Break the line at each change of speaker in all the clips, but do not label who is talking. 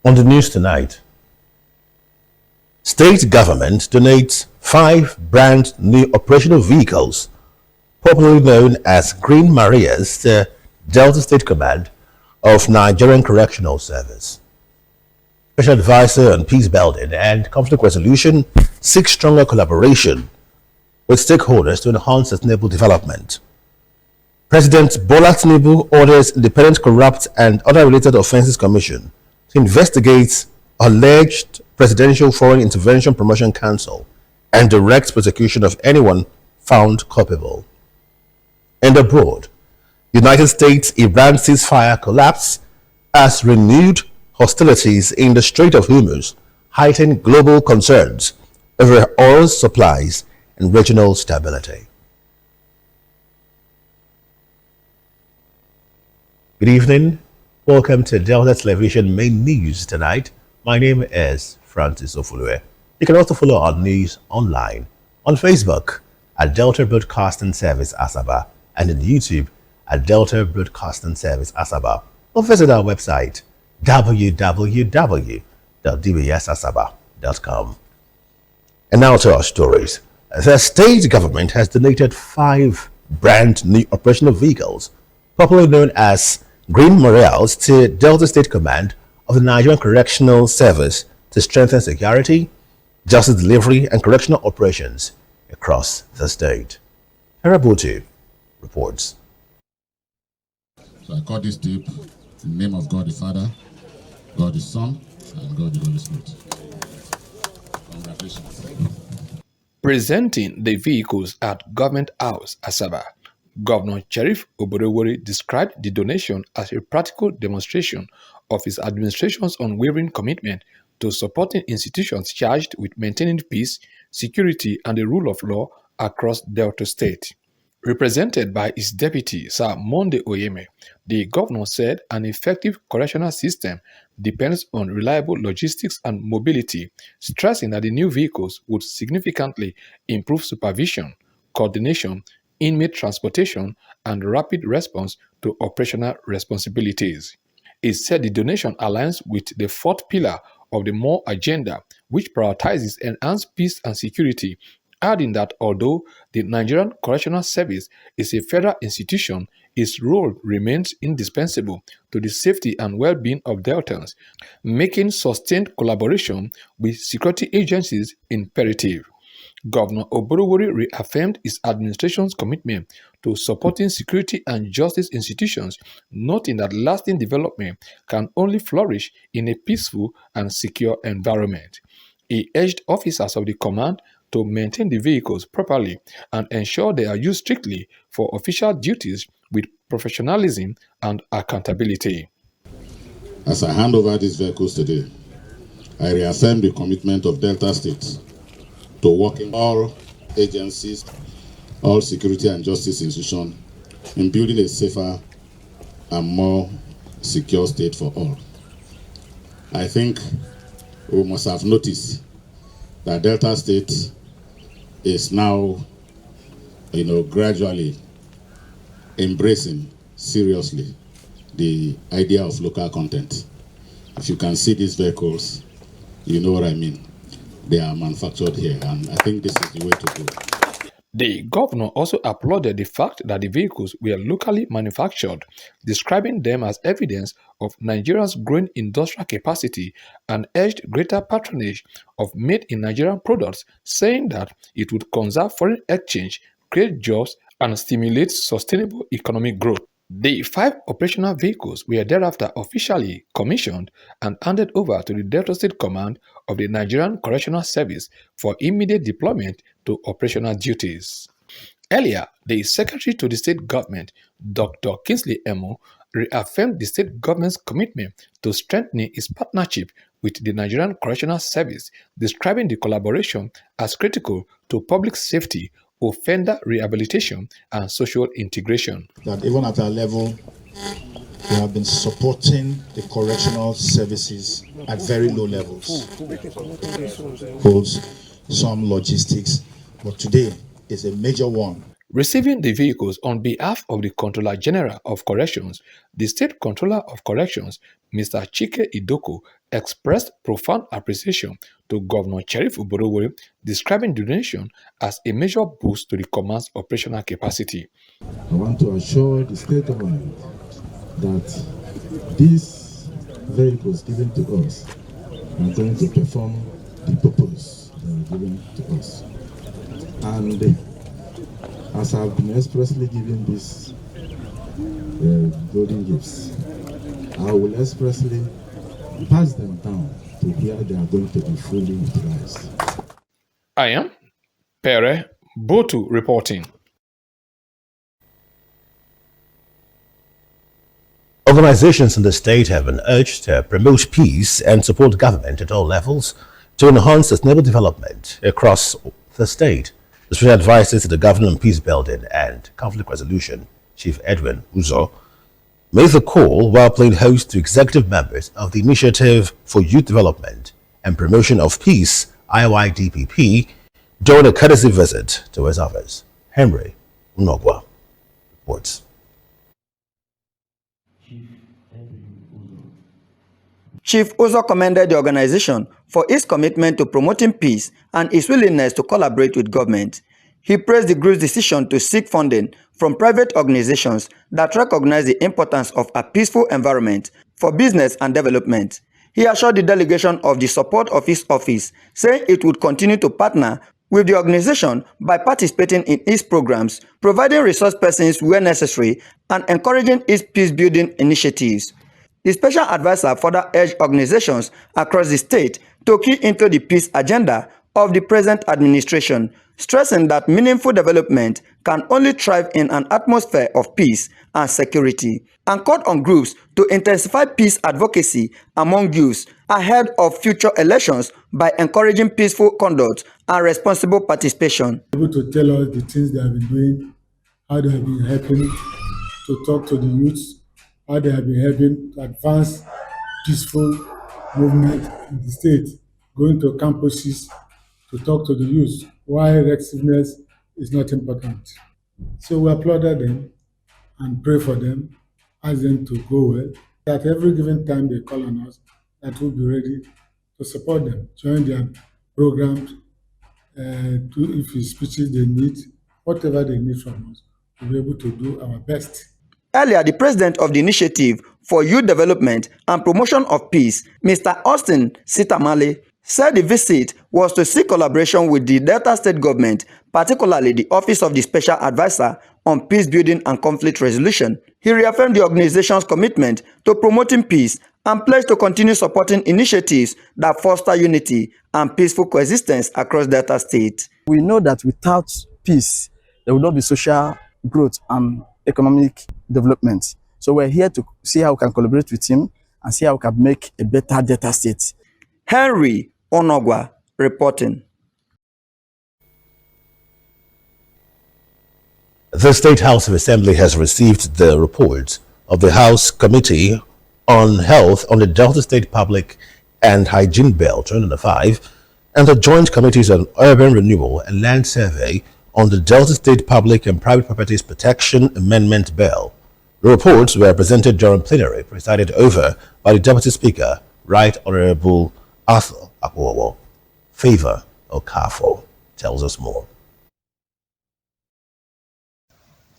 On the news tonight, state government donates 5 brand new operational vehicles, popularly known as Green Marias, to Delta State Command of Nigerian Correctional Service. Special Advisor on Peace Building and Conflict Resolution seeks stronger collaboration with stakeholders to enhance sustainable development. President Bola Tinubu orders Independent Corrupt and Other Related Offences Commission to investigate alleged Presidential Foreign Intervention Promotion Council and direct prosecution of anyone found culpable. And abroad, United States-Iran ceasefire collapse as renewed hostilities in the Strait of Hormuz heighten global concerns over oil supplies and regional stability. Good evening. Welcome to Delta Television Main News tonight. My name is Francis Ofulue. You can also follow our news online on Facebook at Delta Broadcasting Service Asaba and on YouTube at Delta Broadcasting Service Asaba, or visit our website www.dbsasaba.com. And now to our stories. The state government has donated 5 brand new operational vehicles, popularly known as Green Marials, to Delta State Command of the Nigerian Correctional Service to strengthen security, justice delivery, and correctional operations across the state. Herabutu reports.
So I call this tape in the name of God the Father, God the Son, and God the Holy Spirit. Congratulations.
Presenting the vehicles at Government House, Asaba, Governor Sheriff Oborowori described the donation as a practical demonstration of his administration's unwavering commitment to supporting institutions charged with maintaining peace, security, and the rule of law across Delta State. Represented by his deputy, Sir Monde Oyeme, the governor said an effective correctional system depends on reliable logistics and mobility, stressing that the new vehicles would significantly improve supervision, coordination, inmate transportation, and rapid response to operational responsibilities. He said the donation aligns with the 4th pillar of the MORE agenda, which prioritizes enhanced peace and security, adding that although the Nigerian Correctional Service is a federal institution, its role remains indispensable to the safety and well-being of Deltans, making sustained collaboration with security agencies imperative. Governor Oborowori reaffirmed his administration's commitment to supporting security and justice institutions, noting that lasting development can only flourish in a peaceful and secure environment. He urged officers of the command to maintain the vehicles properly and ensure they are used strictly for official duties with professionalism and accountability.
As I hand over these vehicles today, I reaffirm the commitment of Delta State to working all agencies, all security and justice institutions in building a safer and more secure state for all. I think we must have noticed that Delta State is now, gradually embracing seriously the idea of local content. If you can see these vehicles, you know what I mean. They are manufactured here, and I think this is the way to go.
The governor also applauded the fact that the vehicles were locally manufactured, describing them as evidence of Nigeria's growing industrial capacity, and urged greater patronage of made-in-Nigerian products, saying that it would conserve foreign exchange, create jobs, and stimulate sustainable economic growth. The 5 operational vehicles were thereafter officially commissioned and handed over to the Delta State Command of the Nigerian Correctional Service for immediate deployment to operational duties. Earlier, the Secretary to the State Government, Dr. Kingsley Emo, reaffirmed the state government's commitment to strengthening its partnership with the Nigerian Correctional Service, describing the collaboration as critical to public safety, offender rehabilitation, and social integration.
That even at our level, we have been supporting the correctional services at very low levels. Holds some logistics, but today is a major one.
Receiving the vehicles on behalf of the Controller General of Corrections, the State Controller of Corrections, Mr. Chike Idoko, expressed profound appreciation to Governor Sheriff Oborowori, describing the donation as a major boost to the command's operational capacity.
I want to assure the state government that these vehicles given to us are going to perform the purpose they are given to us. And as I've been expressly given these golden gifts, I will expressly pass them down to where they are going to be fully utilized.
I am Pere Botu reporting.
Organizations in the state have been urged to promote peace and support government at all levels to enhance sustainable development across the state. The Special Advisor to the Governor on Peace Building and Conflict Resolution, Chief Edwin Uzo, made the call while playing host to executive members of the Initiative for Youth Development and Promotion of Peace, IYDPP, during a courtesy visit to his office. Henry Unogwa reports.
Chief Uzo commended the organization for its commitment to promoting peace and its willingness to collaborate with government. He praised the group's decision to seek funding from private organizations that recognize the importance of a peaceful environment for business and development. He assured the delegation of the support of his office, saying it would continue to partner with the organization by participating in its programs, providing resource persons where necessary, and encouraging its peace-building initiatives. The special advisor further urged organizations across the state to key into the peace agenda of the present administration, stressing that meaningful development can only thrive in an atmosphere of peace and security, and called on groups to intensify peace advocacy among youths ahead of future elections by encouraging peaceful conduct and responsible participation.
Able to tell us the things they have been doing, how they have been helping to talk to the youths, how they have been helping to advance peaceful movement in the state, going to campuses to talk to the youth why restiveness is not important. So we applauded them and pray for them, ask them to go well. At every given time they call on us, that we'll be ready to support them, join their programs, if it's speeches they need, whatever they need from us, we'll be able to do our best.
Earlier, the president of the Initiative for Youth Development and Promotion of Peace, Mr. Austin Sitamale, said the visit was to seek collaboration with the Delta State government, particularly the Office of the Special Advisor on Peace Building and Conflict Resolution. He reaffirmed the organization's commitment to promoting peace and pledged to continue supporting initiatives that foster unity and peaceful coexistence across Delta State.
We know that without peace, there will not be social growth and economic development. So we're here to see how we can collaborate with him and see how we can make a better Delta State.
Henry Onogwa reporting.
The State House of Assembly has received the report of the House Committee on Health on the Delta State Public and Hygiene Bill 2005 and the Joint Committees on Urban Renewal and Land Survey on the Delta State Public and Private Properties Protection Amendment Bill. The reports were presented during plenary presided over by the Deputy Speaker, Right Honorable Arthur Akwowo. Favor Okafor tells us more.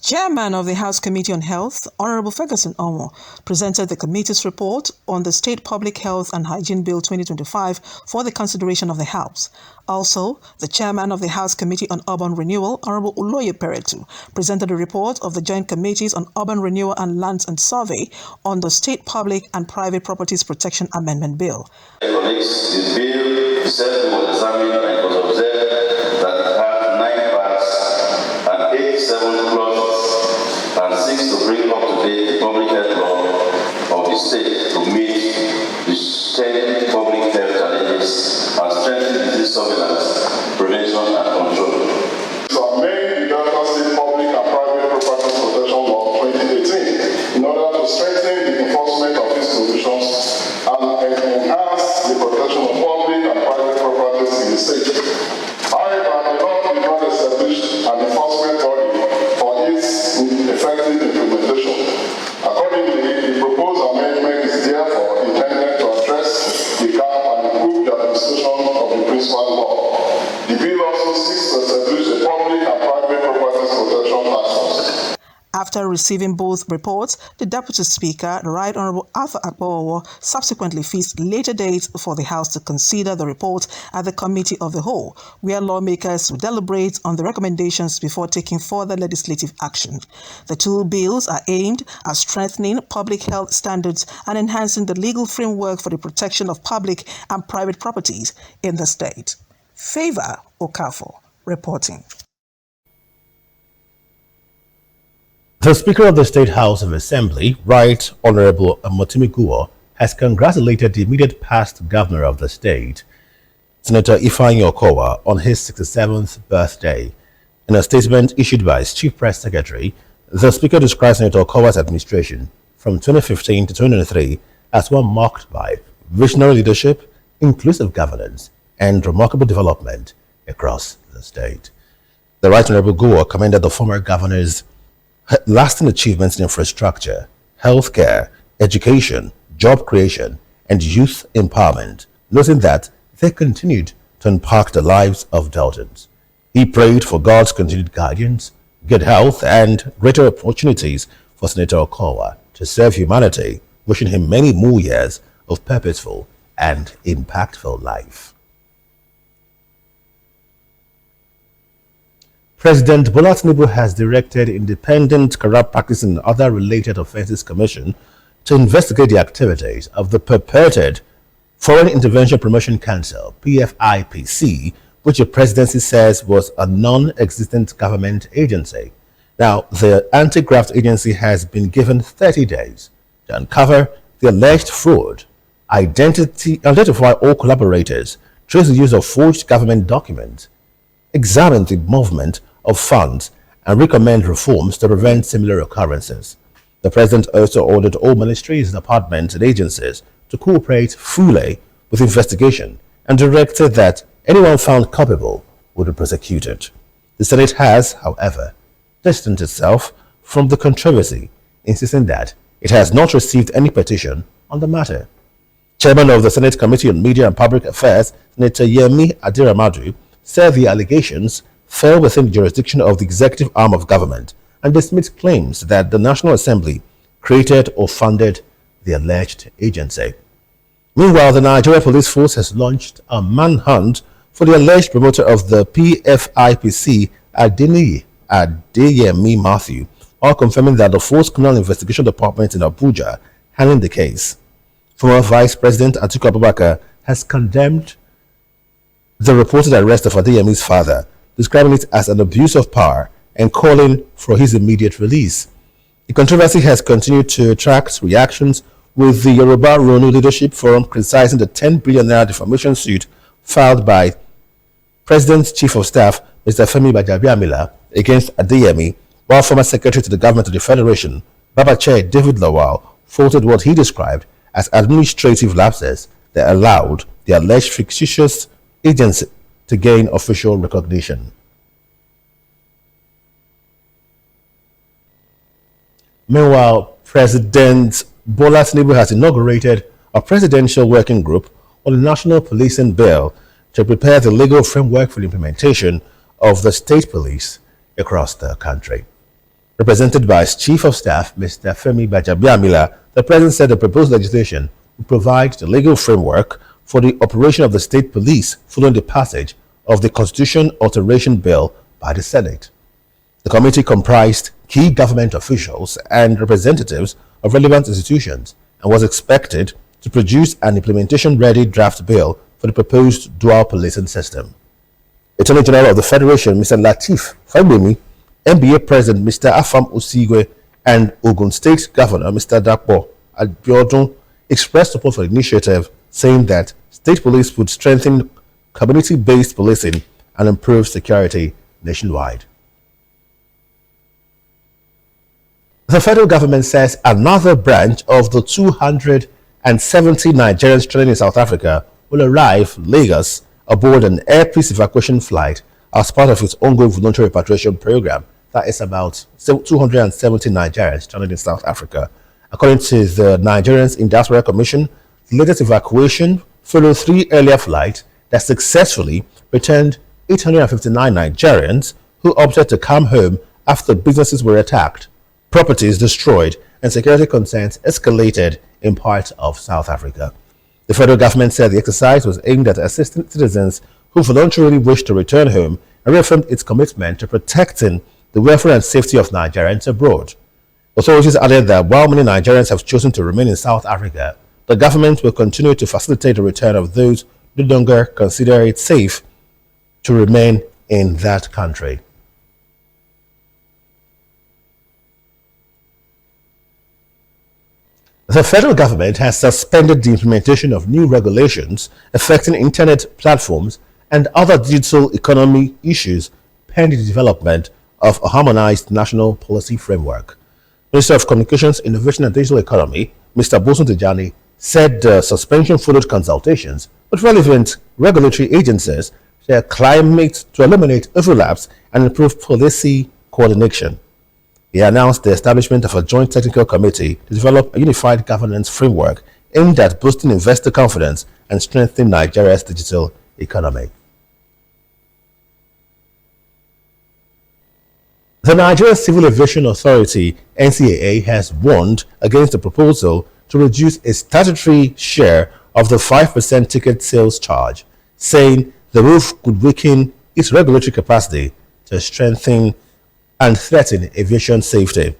Chairman of the House Committee on Health, Honorable Ferguson Omo, presented the committee's report on the State Public Health and Hygiene Bill 2025 for the consideration of the House. Also, the Chairman of the House Committee on Urban Renewal, Honorable Uloye Peretu, presented a report of the Joint Committees on Urban Renewal and Lands and Survey on the State Public and Private Properties Protection Amendment Bill.
Colleagues, the bill itself was examined and it was observed that it had 9 parts and 87 clauses and seeks to bring up to date the public health law of the state to meet the state public health challenges and strengthen disease surveillance, prevention and control.
To amend the Delta State Public and Private Property Protection Law 2018 in order to strengthen the enforcement of these provisions and enhance the protection of public and private properties in the state. However, the law did not establish an enforcement body
After receiving both reports, the Deputy Speaker, the Right Honourable Arthur Akpowo, subsequently fixed later dates for the House to consider the report at the Committee of the Whole, where lawmakers will deliberate on the recommendations before taking further legislative action. The two bills are aimed at strengthening public health standards and enhancing the legal framework for the protection of public and private properties in the state. Favor Okafor reporting.
The Speaker of the State House of Assembly, Right Honorable Motimi Guo, has congratulated the immediate past governor of the state, Senator Ifeanyi Okowa, on his 67th birthday. In a statement issued by his Chief Press Secretary, the Speaker described Senator Okowa's administration from 2015 to 2023 as one marked by visionary leadership, inclusive governance, and remarkable development across the state. The Right Honorable Guo commended the former governor's lasting achievements in infrastructure, healthcare, education, job creation, and youth empowerment, noting that they continued to impact the lives of Deltans. He prayed for God's continued guidance, good health, and greater opportunities for Senator Okowa to serve humanity, wishing him many more years of purposeful and impactful life. President Bola Tinubu has directed Independent Corrupt Practices and Other Related Offences Commission to investigate the activities of the purported Foreign Intervention Promotion Council, PFIPC, which the presidency says was a non-existent government agency. Now, the anti-graft agency has been given 30 days to uncover the alleged fraud, identify all collaborators, trace the use of forged government documents, examine the movement of funds, and recommend reforms to prevent similar occurrences. The president also ordered all ministries, departments, and agencies to cooperate fully with the investigation and directed that anyone found culpable would be prosecuted. The Senate has, however, distanced itself from the controversy, insisting that it has not received any petition on the matter. Chairman of the Senate Committee on Media and Public Affairs, Senator Yemi Adiramadu, said the allegations fell within the jurisdiction of the executive arm of government and dismissed claims that the National Assembly created or funded the alleged agency. Meanwhile, the Nigeria Police Force has launched a manhunt for the alleged promoter of the PFIPC, Adeyemi Matthew, while confirming that the Force Criminal Investigation Department in Abuja handling the case. Former Vice President Atiku Abubakar has condemned the reported arrest of Adeyemi's father, describing it as an abuse of power and calling for his immediate release. The controversy has continued to attract reactions, with the Yoruba Ronu Leadership Forum criticizing the 10 billion naira defamation suit filed by President's Chief of Staff, Mr. Femi Gbajabiamila, against Adeyemi, while former Secretary to the Government of the Federation, Babachir David Lawal, faulted what he described as administrative lapses that allowed the alleged fictitious agency to gain official recognition. Meanwhile, President Bola Tinubu has inaugurated a presidential working group on the National Policing Bill to prepare the legal framework for the implementation of the state police across the country. Represented by his Chief of Staff, Mr. Femi Gbajabiamila, the President said the proposed legislation will provide the legal framework for the operation of the state police following the passage of the Constitution Alteration Bill by the Senate. The committee comprised key government officials and representatives of relevant institutions and was expected to produce an implementation-ready draft bill for the proposed dual policing system. Attorney General of the Federation, Mr. Lateef Fagbemi, NBA President, Mr. Afam Osigwe, and Ogun State Governor, Mr. Dapo Abiodun, expressed support for the initiative, saying that state police would strengthen community-based policing and improve security nationwide. The federal government says another branch of the 270 Nigerians stranded in South Africa will arrive Lagos aboard an Air Peace evacuation flight as part of its ongoing voluntary repatriation program. That is about 270 Nigerians stranded in South Africa. According to the Nigerians in Diaspora Commission, the latest evacuation followed 3 earlier flights that successfully returned 859 Nigerians who opted to come home after businesses were attacked. properties destroyed, and security concerns escalated in parts of South Africa. The federal government said the exercise was aimed at assisting citizens who voluntarily wished to return home and reaffirmed its commitment to protecting the welfare and safety of Nigerians abroad. Authorities added that while many Nigerians have chosen to remain in South Africa, the government will continue to facilitate the return of those who no longer consider it safe to remain in that country. The federal government has suspended the implementation of new regulations affecting internet platforms and other digital economy issues pending the development of a harmonized national policy framework. Minister of Communications, Innovation and Digital Economy, Mr. Bosun Tijani, said the suspension followed consultations with relevant regulatory agencies to climate to eliminate overlaps and improve policy coordination. He announced the establishment of a joint technical committee to develop a unified governance framework aimed at boosting investor confidence and strengthening Nigeria's digital economy. The Nigeria Civil Aviation Authority, NCAA, has warned against the proposal to reduce its statutory share of the 5% ticket sales charge, saying the move could weaken its regulatory capacity to strengthen and threaten aviation safety.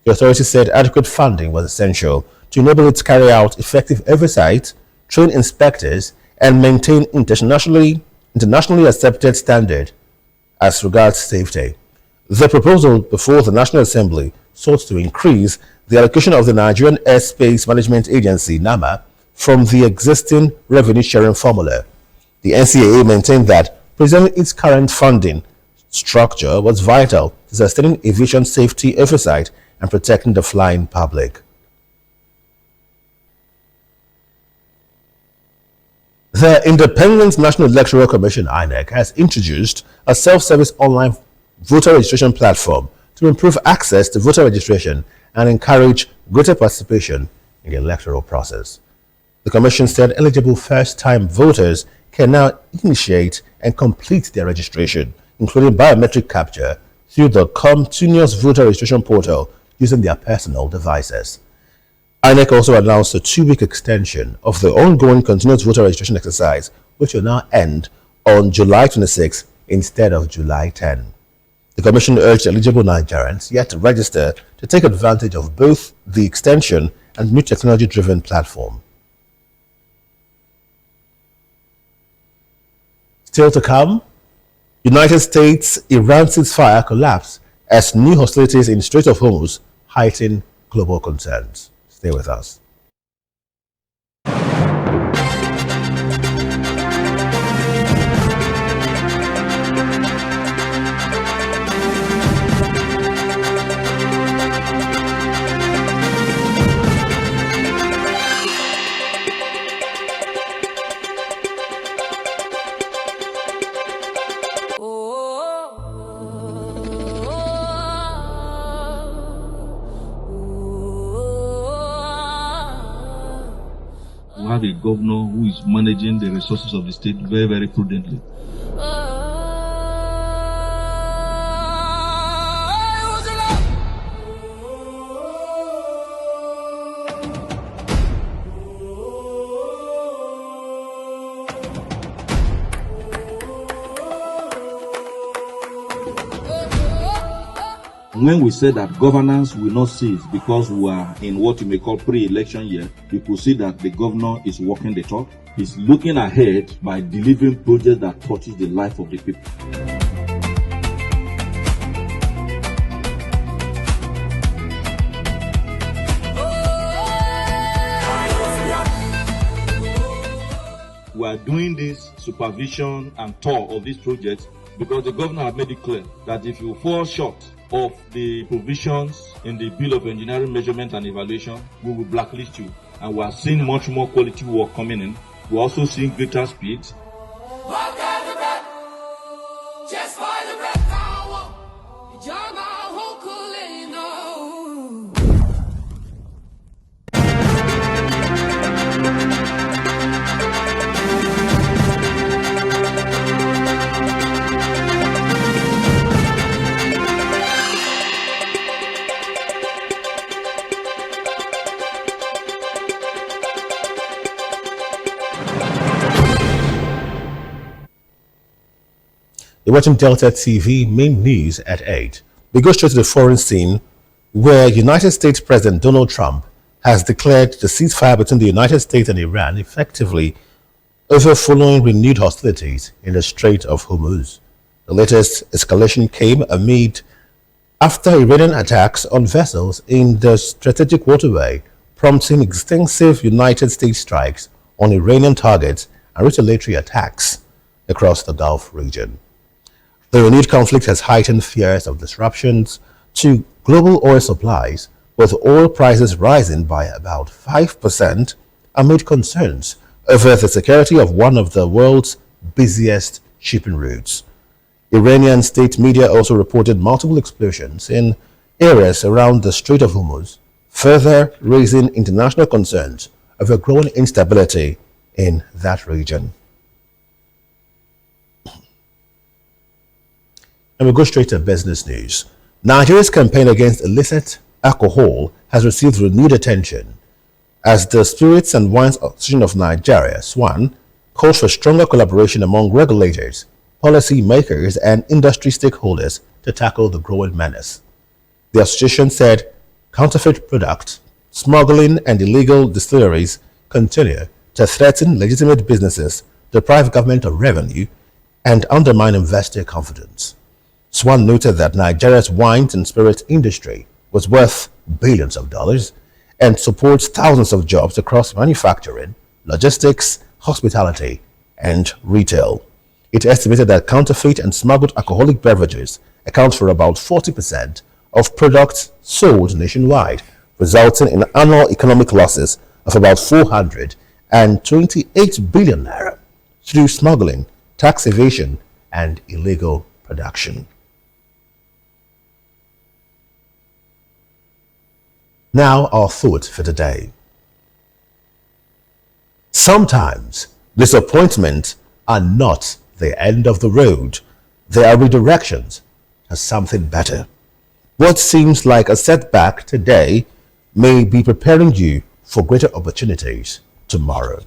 The authority said adequate funding was essential to enable it to carry out effective oversight, train inspectors, and maintain internationally accepted standard as regards safety. The proposal before the National Assembly sought to increase the allocation of the Nigerian Airspace Management Agency, NAMA, from the existing revenue sharing formula. The NCAA maintained that preserving its current funding structure was vital to sustaining aviation safety oversight and protecting the flying public. The Independent National Electoral Commission, INEC, has introduced a self-service online voter registration platform to improve access to voter registration and encourage greater participation in the electoral process. The Commission said eligible first-time voters can now initiate and complete their registration, including biometric capture, through the continuous voter registration portal using their personal devices. INEC also announced a 2-week extension of the ongoing continuous voter registration exercise, which will now end on July 26 instead of July 10. The Commission urged eligible Nigerians yet to register to take advantage of both the extension and new technology-driven platform. Still to come, United States-Iran ceasefire collapsed as new hostilities in Strait of Hormuz heighten global concerns. Stay with us.
We have a governor who is managing the resources of the state very, very prudently. When we say that governance will not cease because we are in what you may call pre-election year, you could see that the governor is walking the talk. He's looking ahead by delivering projects that touches the life of the people. We are doing this supervision and tour of this project because the governor has made it clear that if you fall short of the provisions in the Bill of Engineering Measurement and Evaluation, we will blacklist you. And we are seeing much more quality work coming in. We're also seeing greater speed.
You're watching Delta TV main news at 8. We go straight to the foreign scene where United States President Donald Trump has declared the ceasefire between the United States and Iran effectively over following renewed hostilities in the Strait of Hormuz. The latest escalation came after Iranian attacks on vessels in the strategic waterway, prompting extensive United States strikes on Iranian targets and retaliatory attacks across the Gulf region. The renewed conflict has heightened fears of disruptions to global oil supplies, with oil prices rising by about 5% amid concerns over the security of one of the world's busiest shipping routes. Iranian state media also reported multiple explosions in areas around the Strait of Hormuz, further raising international concerns over growing instability in that region. And we go straight to business news. Nigeria's campaign against illicit alcohol has received renewed attention as the Spirits and Wines Association of Nigeria, SWAN, calls for stronger collaboration among regulators, policy makers, and industry stakeholders to tackle the growing menace. The association said counterfeit products, smuggling, and illegal distilleries continue to threaten legitimate businesses, deprive government of revenue, and undermine investor confidence. SWAN noted that Nigeria's wines and spirits industry was worth billions of dollars and supports thousands of jobs across manufacturing, logistics, hospitality, and retail. It estimated that counterfeit and smuggled alcoholic beverages account for about 40% of products sold nationwide, resulting in annual economic losses of about 428 billion naira through smuggling, tax evasion, and illegal production. Now, our thought for today. Sometimes disappointments are not the end of the road. They are redirections to something better. What seems like a setback today may be preparing you for greater opportunities tomorrow.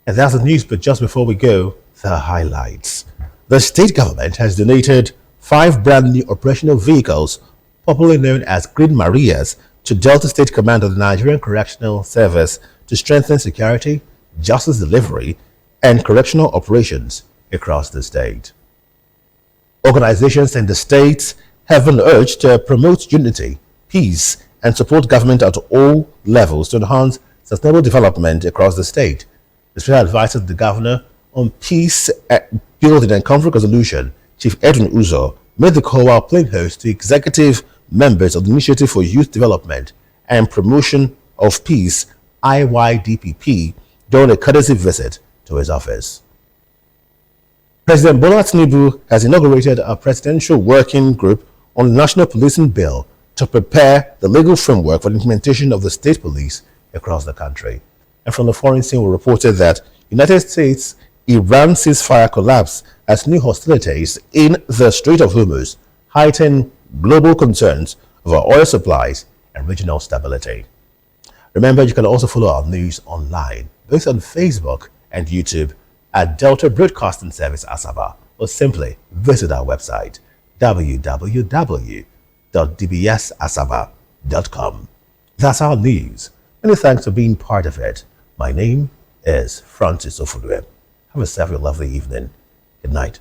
And that's the news, but just before we go, the highlights. The state government has donated 5 brand new operational vehicles, popularly known as Green Marias, to Delta State Command of the Nigerian Correctional Service to strengthen security, justice delivery, and correctional operations across the state. Organizations in the state have been urged to promote unity, peace, and support government at all levels to enhance sustainable development across the state. The special advisor to the governor on peace building and conflict resolution, Chief Edwin Uzo, made the call while playing host to executive members of the Initiative for Youth Development and Promotion of Peace, IYDPP, during a courtesy visit to his office. President Bola Tinubu has inaugurated a presidential working group on the National Policing Bill to prepare the legal framework for the implementation of the state police across the country. And from the foreign scene, we reported that United States-Iran ceasefire collapse as new hostilities in the Strait of Hormuz heighten global concerns over oil supplies and regional stability. Remember, you can also follow our news online, both on Facebook and YouTube at Delta Broadcasting Service Asaba, or simply visit our website www.dbsasaba.com. That's our news. Many thanks for being part of it. My name is Francis Ofudwe. Have yourself a lovely evening. Good night.